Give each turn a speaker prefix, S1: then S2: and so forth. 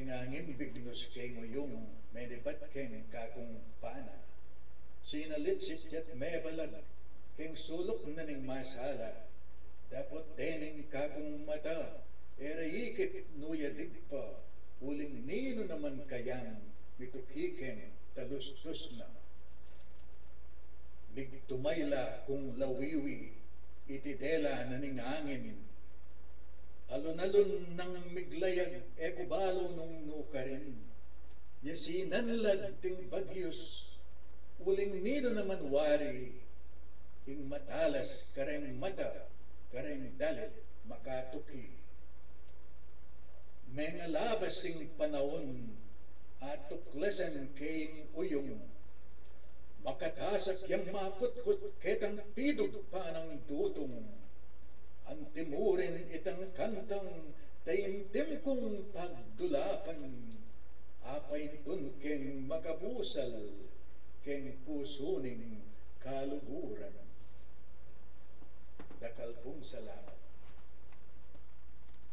S1: ngangin bignos kay nguyong medibat keng kakong pana. Sinalit sityat mebalag keng sulok na ning masala. Dapat tening kakong mata erayikit nuyadig pa uling nino naman kayang mitukikeng talustos na. Bigtumayla kung lawiwi itidela na ning angin. Alon-alon nang miglayag ekubalo nung nukarin. Yasinanlad ting bagyos uling nino naman wari ing matalas kareng mata kareng dalit makatuki. Mengalabas sing panahon at tuklasan kayong uyong makatasak yang makutkot ketang pidog pa ng dutong. Antimurin itang kantang taimtim kong pagdulapan. Apay dun keng makabusal keng pusuning kaluguran. Dakal pong salamat.